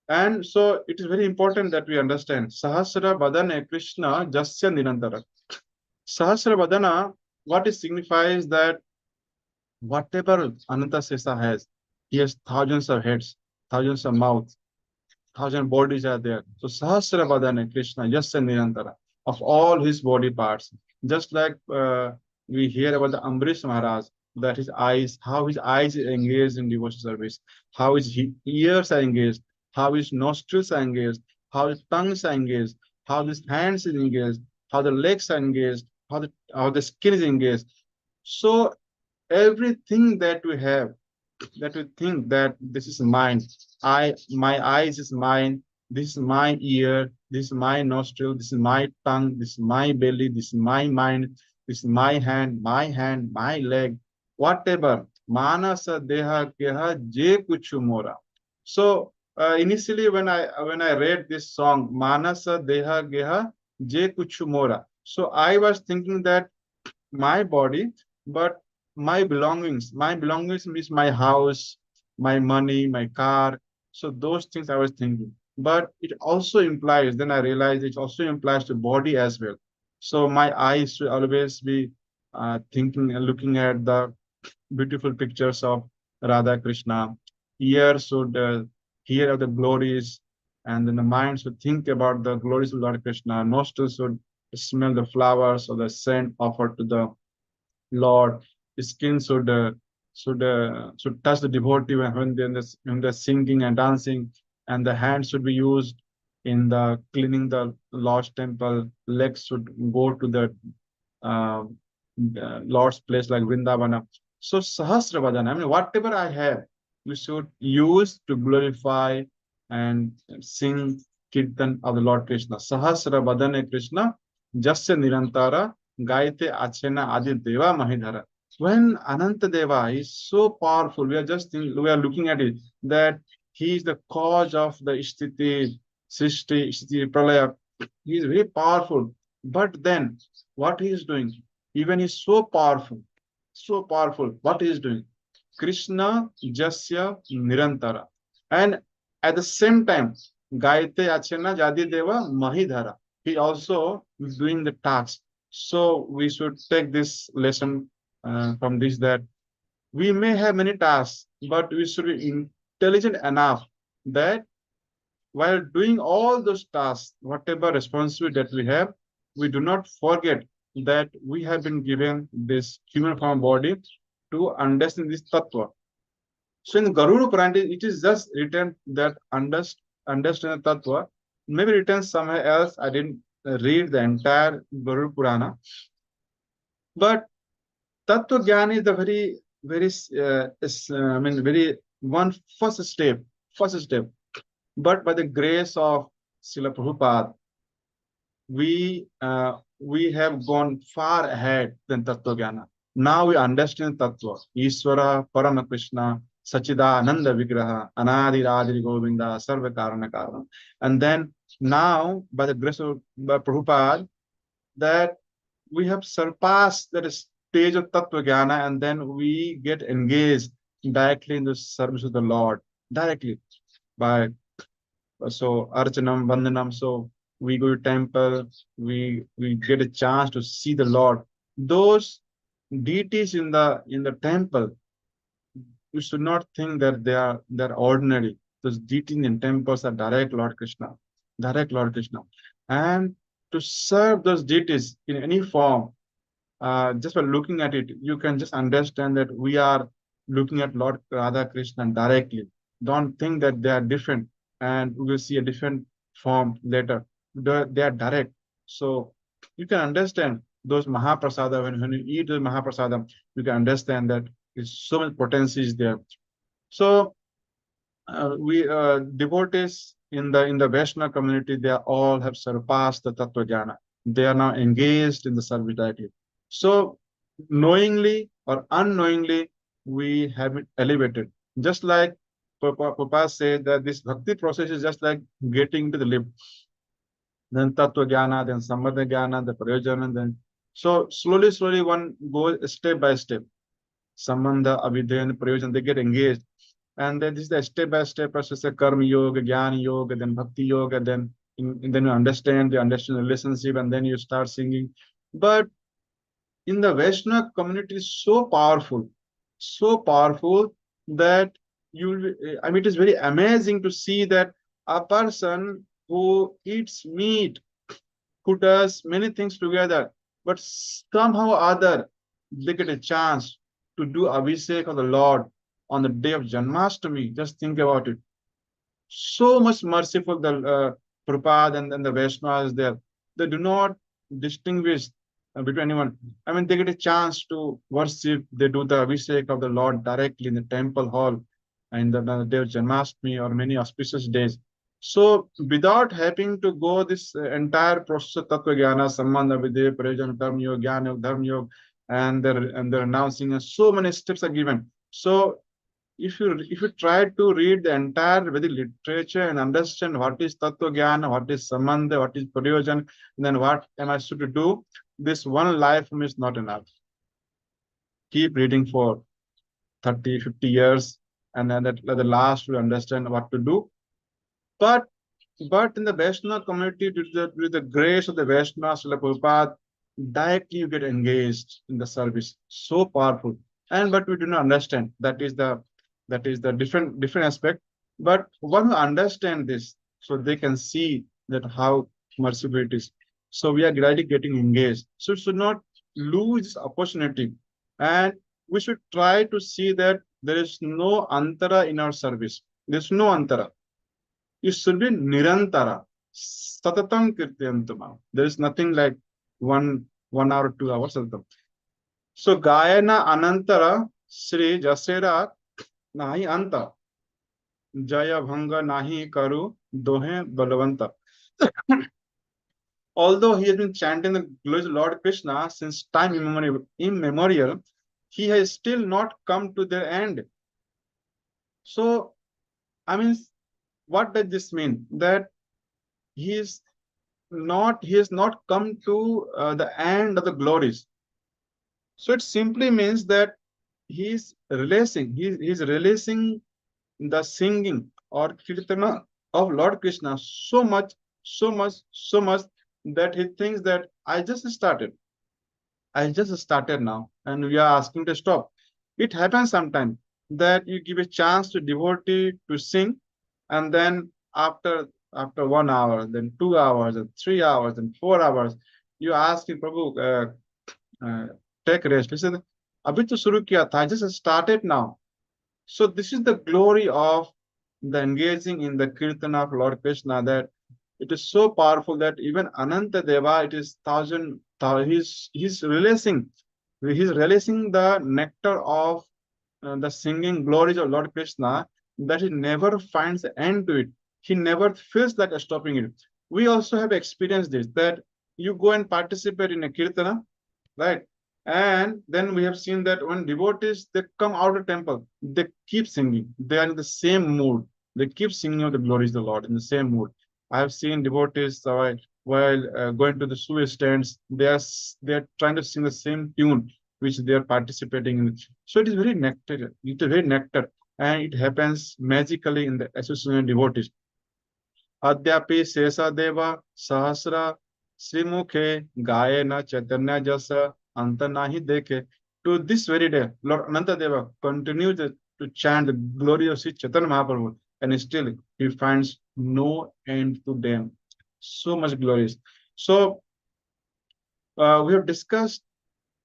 And so it is very important that we understand Sahasra Badane Krishna Jasya Nirantara. Sahasra Badana, what it signifies that whatever Ananta Sesa has, he has thousands of heads, thousands of mouths. thousand bodies are there. So Sahasra Vadana Krishna, Yasya Nirantara, of all his body parts. Just like we hear about the Ambrish Maharaj, that his eyes, how his eyes is engaged in devotional service, how his ears are engaged, how his nostrils are engaged, how his tongues are engaged, how his hands is engaged, how the legs are engaged, how the skin is engaged. So everything that we have, that we think that this is mine. My eyes is mine. This is my ear. This is my nostril. This is my tongue. This is my belly. This is my mind. This is my hand, my leg, whatever. Manasa deha keha je kuchu mora. So initially, when I read this song, Manasa deha geha je kuchu mora. So I was thinking that my body, but my belongings means my house, my money, my car. So those things I was thinking. But it also implies, then I realized it also implies the body as well. So my eyes should always be thinking and looking at the beautiful pictures of Radha Krishna. Ears should hear of the glories, and then the mind should think about the glories of Lord Krishna. Nostrils should smell the flowers or the scent offered to the Lord. Skin should touch the devotee when they're singing and dancing, and the hands should be used in the cleaning the Lord's temple. Legs should go to uh, the Lord's place like Vrindavana. So Sahasravadana, I mean, whatever I have, we should use to glorify and sing Kirtan of the Lord Krishna. Sahasravadane Krishna, Jasya Nirantara, Gaite Achena Adi Deva Mahidhara. When Ananta Deva is so powerful, we are looking at it, that he is the cause of the Ishtiti, Srishti, Ishtiti, Pralaya. He is very powerful. But then what he is doing, even he is so powerful, what he is doing, Krishna Jasya Nirantara. And at the same time, Gayate Achena Jadi Deva Mahidhara. He also is doing the task. So we should take this lesson from this, that we may have many tasks, but we should be intelligent enough that while doing all those tasks, whatever responsibility that we have, we do not forget that we have been given this human form body to understand this tattva. So in Garuda Purana, it is just written that understand the tattva. Maybe written somewhere else. I didn't read the entire Garuda Purana, but tattva jnana is the I mean, very one first step. But by the grace of Srila Prabhupada, we have gone far ahead than Tattva Jnana. Now we understand Tattva. Ishvara, Parama Krishna, Sachidananda Vigraha, Anadi Radhi Govinda, Sarva Karana Karana. And then now, by the grace of by Prabhupada, that we have surpassed that stage of Tattva Jnana, and then we get engaged directly in the service of the Lord, directly by so Archanam, Vandanam. So we go to temple, we get a chance to see the Lord. Those deities in the temple, you should not think that they're ordinary. Those deities in temples are direct Lord Krishna. And to serve those deities in any form, just by looking at it, you can just understand that we are looking at Lord Radha Krishna directly. Don't think that they are different and we will see a different form later. They are direct. So you can understand those Mahaprasada. When you eat the Mahaprasada, you can understand that there's so much potency is there. So we devotees in the Vaishnava community, they all have surpassed the Tattva Jnana. They are now engaged in the service directly. So knowingly or unknowingly, we have been elevated. Just like Papa said that this bhakti process is just like getting to the lift. Then Tattva Jnana, then Sambandha Jnana, the Prayojana, then so slowly one goes step by step. Sambandha, Avidya, and Prayojan, they get engaged. And then this is the step-by-step process of karma yoga, jnana yoga, then bhakti yoga, then you understand the relationship, and then you start singing. But in the Vaishnava community is so powerful that I mean, it is very amazing to see that a person who eats meat, who does many things together, but somehow or other they get a chance to do Abhishek of the Lord on the day of Janmashtami. Just think about it. So much merciful the Prabhupada and the Vaishnavas there. They do not distinguish between anyone. I mean, they get a chance to worship. They do the Abhishek of the Lord directly in the temple hall and the day of Janmashtami or many auspicious days. So, without having to go this entire process of Tattva Jnana, Sambandha Vidya, Prayojan, Karma Yoga, Jnana Yoga, Dharma Yoga, and they're announcing, and so many steps are given. So, if you try to read the entire Vedic literature and understand what is Tattva Jnana, what is Sambandha, what is Prayojan, then what am I supposed to do, this one life is not enough. Keep reading for 30, 50 years, and then at the last you understand what to do. But in the Vaishnava community, with the grace of the Vaishnava Srila Prabhupada, directly you get engaged in the service. So powerful. And but we do not understand. That is the different aspect. But one who understand this, so they can see that how merciful it is. So we are gradually getting engaged. So we should not lose this opportunity. And we should try to see that there is no antara in our service. There's no antara. It should be nirantara, satatam kirtyantam. There is nothing like one hour, 2 hours. Satatam. So Gayana Anantara Sri Jasera Nahi Anta Jaya Bhanga Nahi Karu Dohe Balavanta. Although he has been chanting the glories of Lord Krishna since time immemorial, he has still not come to their end. So, I mean, what does this mean? That he is he has not come to the end of the glories. So it simply means that he's releasing the singing or kirtana of Lord Krishna so much, so much, so much that he thinks that I just started now, and we are asking to stop. It happens sometimes that you give a chance to devotee to sing, and then after 1 hour, then 2 hours, and 3 hours, and 4 hours, you ask him, Prabhu, take rest. He said, "Abhi to shuru kiya tha. I just started now." So this is the glory of the engaging in the kirtan of Lord Krishna, that it is so powerful that even Ananta Deva, it is he's releasing the nectar of the singing glories of Lord Krishna, that he never finds the end to it. He never feels like stopping it. We also have experienced this, that you go and participate in a kirtana, right? And then we have seen that when devotees they come out of the temple, they keep singing. They are in the same mood. They keep singing of the glories of the Lord in the same mood. I have seen devotees while going to the sewage stands, they are trying to sing the same tune which they are participating in. So it is very nectar. It is very nectar, and it happens magically in the association of devotees. अद्यापि शेषदेव सहस्र श्रीमुखे गाये न चैतन्य जस अंत नाही देखे. To this very day, Lord Anantadeva continues to chant the glory of Sri Chaitanya Mahaprabhu, and still he finds no end to them. So much glorious. So we have discussed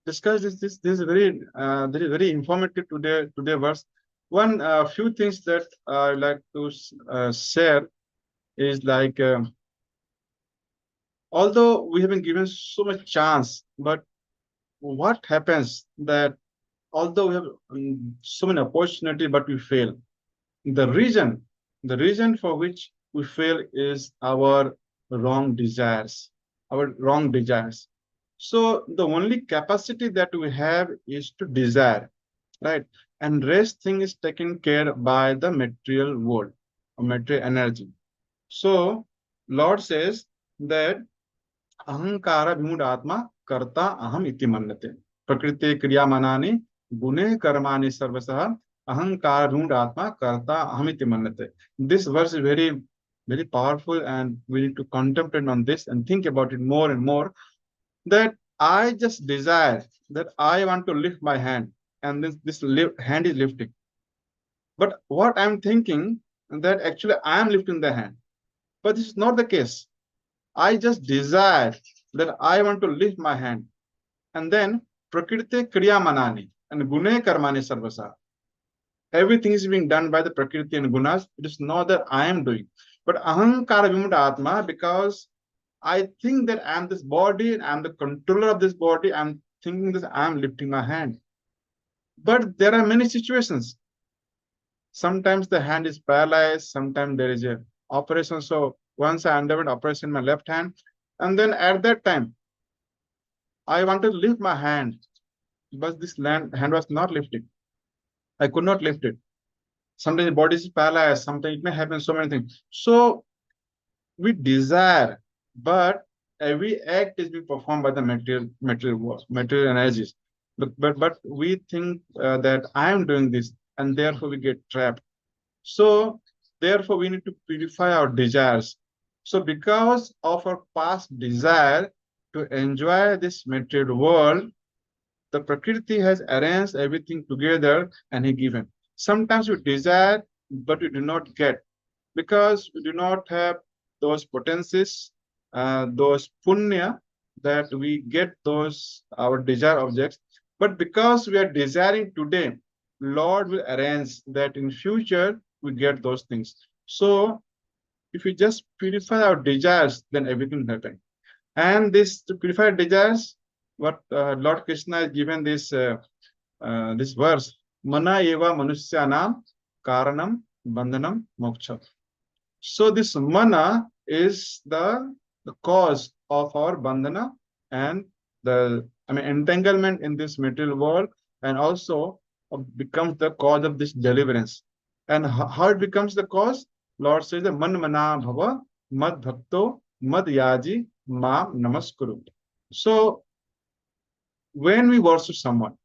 this is very informative today verse. One few things that I like to share is like although we have been given so much chance, but what happens that although we have so many opportunity, but we fail. The reason, the reason for which we fail is our wrong desires, our wrong desires. So the only capacity that we have is to desire, right? And rest thing is taken care by the material world, or material energy. So Lord says that अहंकार विमूढ़ आत्मा कर्ता अहम इति मन्यते प्रकृति क्रियामानानि गुणे कर्माणि सर्वशः अहंकार विमूढ़ आत्मा कर्ता अहम इति मन्यते. This verse is very powerful, and we need to contemplate on this and think about it more and more, that I just desire that I want to lift my hand, and this hand is lifting, but what I'm thinking that actually I am lifting the hand. But this is not the case. I just desire that I want to lift my hand. And then Prakriti Kriya Manani and Gune Karmani Sarvasa. Everything is being done by the Prakriti and Gunas. It is not that I am doing. But Ahankara Vimutta Atma, because I think that I am this body and I am the controller of this body, I am thinking that I am lifting my hand. But there are many situations. Sometimes the hand is paralyzed, sometimes there is a operation. So once I underwent operation in my left hand, and then at that time, I wanted to lift my hand, but this hand was not lifting. I could not lift it. Sometimes the body is paralyzed, sometimes it may happen so many things. So we desire, but every act is being performed by the material energies. But we think that I am doing this, and therefore we get trapped. So therefore we need to purify our desires. So because of our past desire to enjoy this material world, the Prakriti has arranged everything together and he given. Sometimes we desire, but we do not get because we do not have those potencies, those punya that we get those our desire objects. But because we are desiring today, Lord will arrange that in future we get those things. So if we just purify our desires, then everything will happen. And this to purify desires, what Lord Krishna has given this verse, Mana eva manusyanam karanam bandhanam moksha. So this mana is the cause of our bandhana and entanglement in this material world, and also becomes the cause of this deliverance. And how it becomes the cause? Lord says the man mana bhava mad bhakto mad yaji ma namaskuru. So when we worship someone,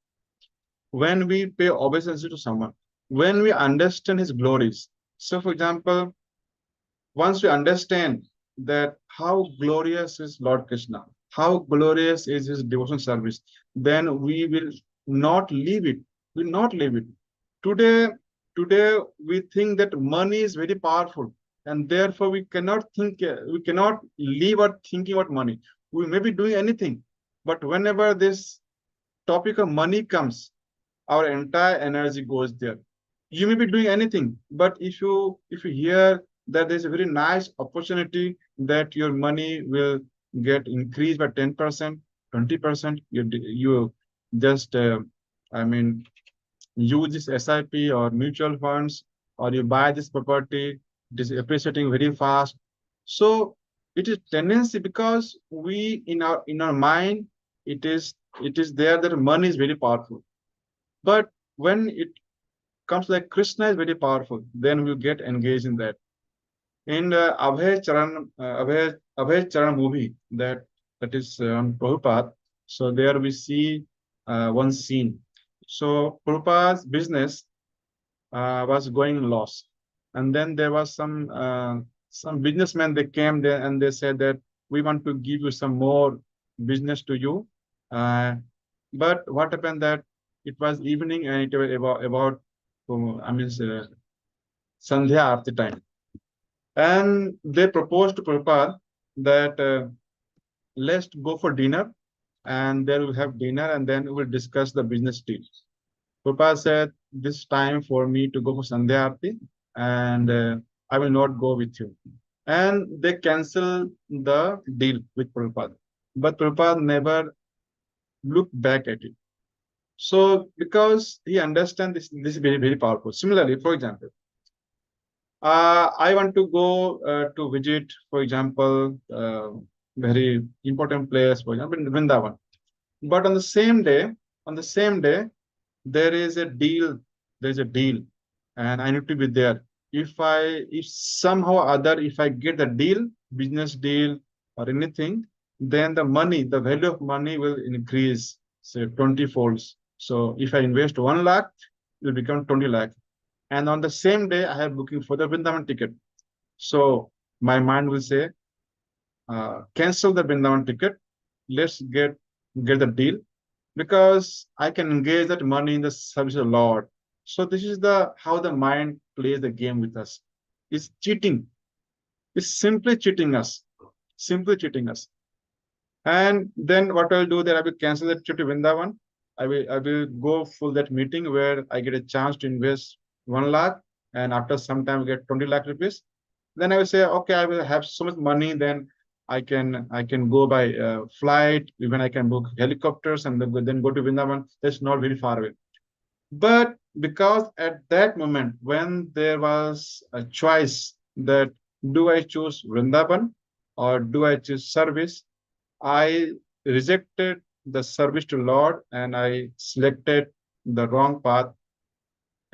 when we pay obeisance to someone, when we understand his glories. So for example, once we understand that how glorious is Lord Krishna, how glorious is his devotion service, then we will not leave it. We will not leave it. Today, today we think that money is very powerful, and therefore we cannot leave our thinking about money. We may be doing anything, but whenever this topic of money comes, our entire energy goes there. You may be doing anything, but if you hear that there's a very nice opportunity that your money will get increased by 10%, 20%, you just I mean use this SIP or mutual funds, or you buy this property, it is appreciating very fast. So it is tendency because we in our mind it is there that money is very powerful. But when it comes like Krishna is very powerful, then we'll get engaged in that. In Abhay Charan movie that is on Prabhupada, so there we see one scene. So Prabhupada's business was going loss, and then there was some businessmen. They came there and they said that we want to give you some more business to you. But what happened that it was evening and it was about Sandhya Aarti time. And they proposed to Prabhupada that let's go for dinner, and then we'll have dinner and then we'll discuss the business deal. Prabhupada said, this time for me to go for Sandhya Aarti, and I will not go with you. And they canceled the deal with Prabhupada. But Prabhupada never looked back at it. So because he understands this is very, very powerful. Similarly, for example, I want to go to visit, for example, very important place, for example, in Vrindavan. But on the same day, there is a deal. There's a deal, and I need to be there. If somehow or other, if I get the deal, business deal or anything, then the value of money will increase, say 20 folds. So if I invest 1 lakh, it will become 20 lakh. And on the same day, I have booking for the Vrindavan ticket. So my mind will say, cancel the Vrindavan ticket. Let's get the deal because I can engage that money in the service of the Lord. So this is the how the mind plays the game with us. It's cheating. is simply cheating us. Simply cheating us. And then what I'll do that I will cancel that trip to Vrindavan. I will go full that meeting where I get a chance to invest 1 lakh, and after some time get 20 lakh rupees. Then I will say, okay, I will have so much money, then I can go by flight, even I can book helicopters and then go to Vrindavan. That's not very far away. But because at that moment, when there was a choice that do I choose Vrindavan or do I choose service, I rejected the service to Lord and I selected the wrong path,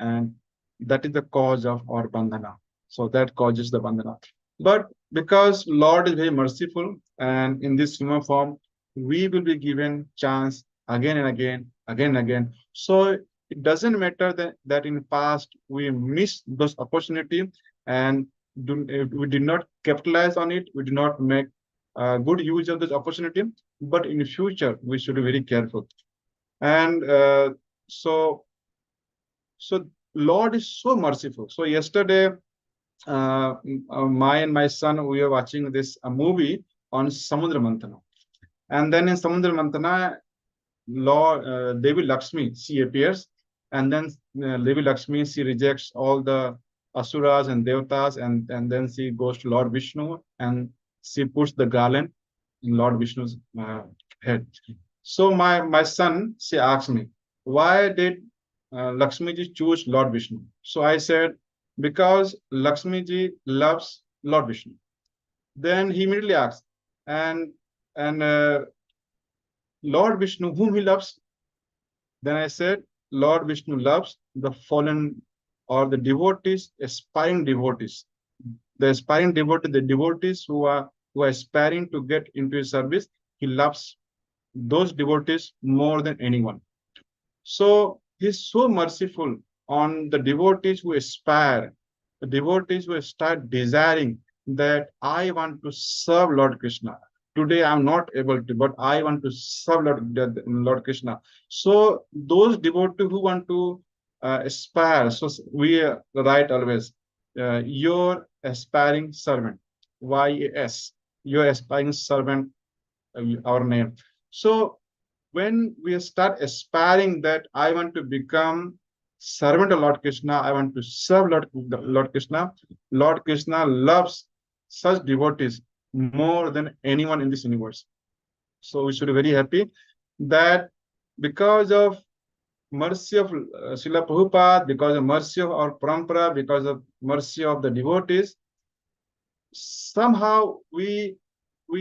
and that is the cause of our bandhana. So that causes the bandhana. But because Lord is very merciful, and in this human form, we will be given chance again and again, again and again. So it doesn't matter that in past we missed those opportunity and we did not capitalize on it, we did not make good use of this opportunity. But in the future, we should be very careful. And so so Lord is so merciful. So yesterday, my son, we were watching this movie on Samudra Mantana. And then in Samudra Mantana, Lord Devi Lakshmi, she appears, and then Devi Lakshmi, she rejects all the asuras and devatas, and then she goes to Lord Vishnu and she puts the garland in Lord Vishnu's head. So my son, she asked me, why did Lakshmi ji choose Lord Vishnu? So I said, because Lakshmi ji loves Lord Vishnu. Then he immediately asked, and Lord Vishnu, whom he loves? Then I said, Lord Vishnu loves the fallen or the devotees, aspiring devotees. The aspiring devotee, the devotees who are aspiring to get into his service, he loves those devotees more than anyone. So he's so merciful on the devotees who aspire, the devotees who start desiring that I want to serve Lord Krishna. Today I'm not able to, but I want to serve Lord Krishna. So those devotees who want to aspire, so we write always, your aspiring servant, YAS, your aspiring servant, our name. So when we start aspiring that I want to become servant of Lord Krishna, I want to serve Lord Krishna, Lord Krishna loves such devotees more than anyone in this universe. So we should be very happy that because of mercy of Srila Prabhupada, because of mercy of our parampara, because of mercy of the devotees, somehow we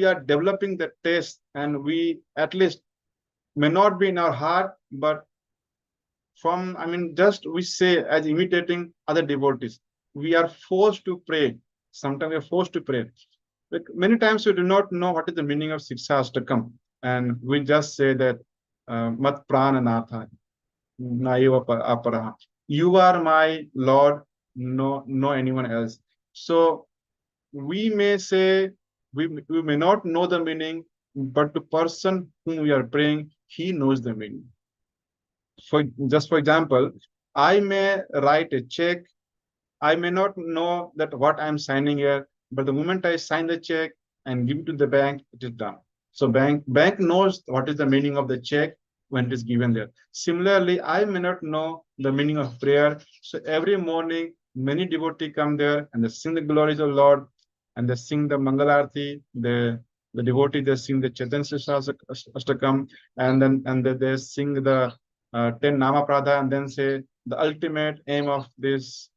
are developing the taste, and we at least may not be in our heart, but from, I mean, just we say as imitating other devotees, we are forced to pray. Sometimes we are forced to pray. Like many times we do not know what is the meaning of Siksha Ashtakam, and we just say that Mat Prananatha, Naiva Aparaha. You are my Lord, no anyone else. So we may say we may not know the meaning, but the person whom we are praying, he knows the meaning. For example, I may write a check. I may not know that what I'm signing here, but the moment I sign the check and give it to the bank, it is done. So bank knows what is the meaning of the check when it is given there. Similarly, I may not know the meaning of prayer. So every morning, many devotees come there and they sing the glories of Lord, and they sing the Mangalarti. The devotee, they sing the Chaitanya Ashtakam, and then they sing the 10 Nama Pradha, and then say the ultimate aim of this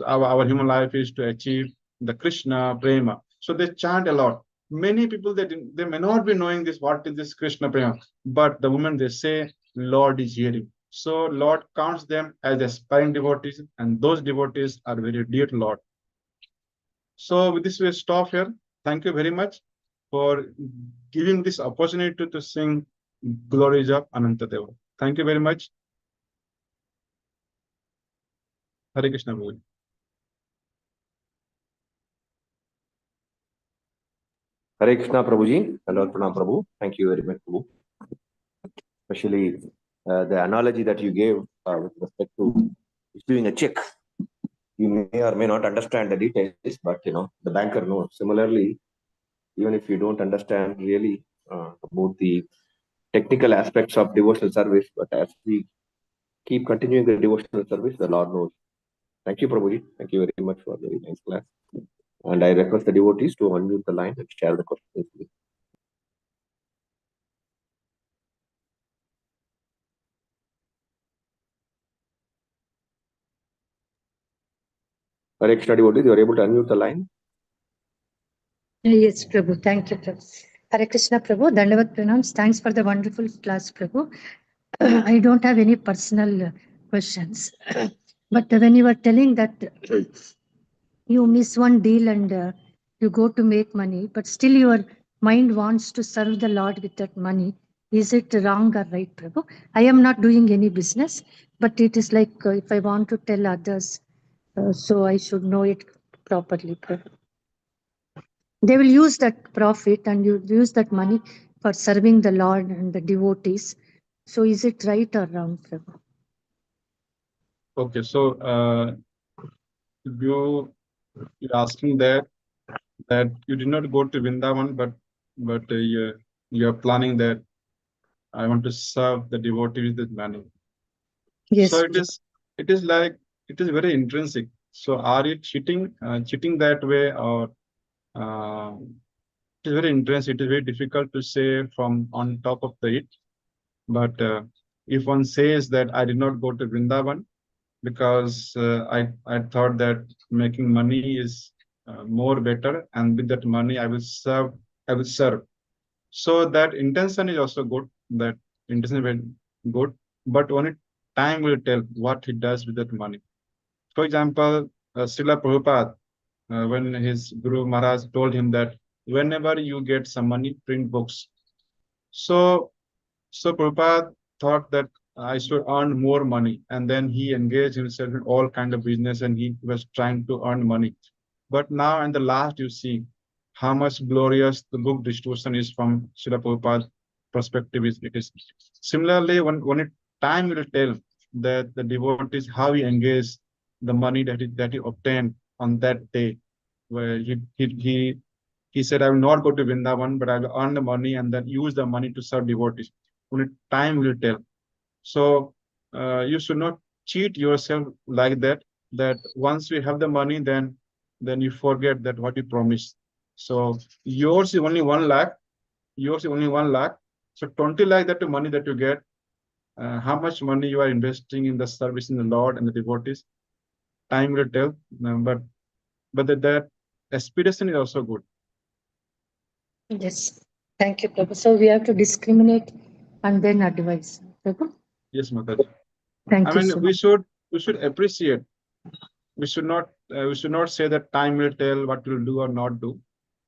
our human life is to achieve the Krishna Prema. So they chant a lot. Many people they may not be knowing this, what is this Krishna Prema, but the moment they say Lord is hearing. So Lord counts them as aspiring devotees, and those devotees are very dear to Lord. So with this, we'll stop here. Thank you very much for giving this opportunity to sing glories of Anantadeva. Thank you very much. Hare Krishna. Hare Krishna, Prabhuji. Hello, Pranam Prabhu. Thank you very much, Prabhu. Especially the analogy that you gave with respect to issuing a check. You may or may not understand the details, but the banker knows. Similarly, even if you don't understand really about the technical aspects of devotional service, but as we keep continuing the devotional service, the Lord knows. Thank you, Prabhuji. Thank you very much for the very nice class. And I request the devotees to unmute the line and share the questions, please. Hare Krishna devotees, you are able to unmute the line? Yes, Prabhu. Thank you, Prabhu. Hare Krishna, Prabhu. Dandavat pranams. Thanks for the wonderful class, Prabhu. I don't have any personal questions. But when you were telling that you miss one deal and you go to make money, but still your mind wants to serve the Lord with that money, is it wrong or right, Prabhu? I am not doing any business, but it is like if I want to tell others, so I should know it properly, Prabhu. They will use that profit and you use that money for serving the Lord and the devotees. So is it right or wrong, Prabhu? Okay, so you're asking that you did not go to Vrindavan, but you're planning that I want to serve the devotees with money. Yes. So it is like it is very intrinsic. So are you cheating that way, or it is very intrinsic. It is very difficult to say from on top of the it. But if one says that I did not go to Vrindavan because I thought that making money is more better, and with that money I will serve. So that intention is also good. That intention is very good, but only time will tell what he does with that money. For example, Srila Prabhupada, when his Guru Maharaj told him that whenever you get some money, print books. So Prabhupada thought that I should earn more money, and then he engaged himself in all kind of business, and he was trying to earn money. But now, in the last, you see how much glorious the book distribution is from Srila Prabhupada's perspective. It is similarly when time will tell that the devotees how he engaged the money that he obtained on that day, where he said, I will not go to Vrindavan, but I will earn the money and then use the money to serve devotees. Only time will tell. So you should not cheat yourself like that. That once you have the money, then you forget that what you promised. So yours is only 1 lakh. Yours is only 1 lakh. So 20 lakh that the money that you get, how much money you are investing in the service in the Lord and the devotees, time will tell. But that aspiration is also good. Yes. Thank you, Prabhu. So we have to discriminate and then advise. Prabhu? Yes, Mataji. Thank I you mean, so we much. should appreciate. We should not say that time will tell what we'll do or not do.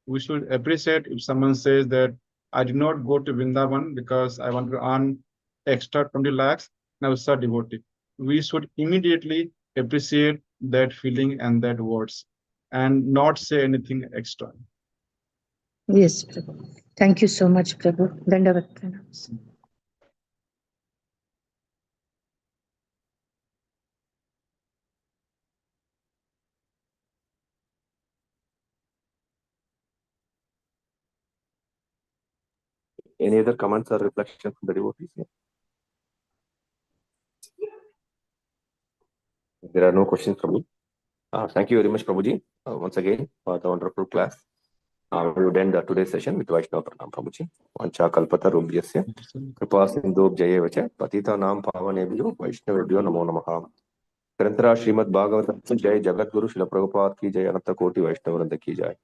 We should appreciate if someone says that I did not go to Vrindavan because I want to earn extra 20 lakhs and I will start devotee. We should immediately appreciate that feeling and that words and not say anything extra. Yes, Prabhu. Thank you so much, Prabhu. Dandavat pranams. Any other comments or reflections from the devotees here? There are no questions from me. Thank you very much, Prabhuji, once again for the wonderful class. We would end today's session with Vaishnava Pranam, Prabhuji. Vancha kalpata rubhyasya kripa sindhu jaya vacha patita nam pavanebhyo vaishnavebhyo namo namaha. Grantara Srimad Bhagavata ki jai, Jagat Guru Srila Prabhupada ki jai, Ananta Koti Vaishnavanda ki jai.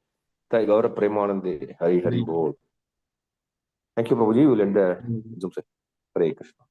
Thai Gaura Premanande, Hari Hari Bol. Thank you, Prabhuji. We will end the Zoom session. Hare Krishna.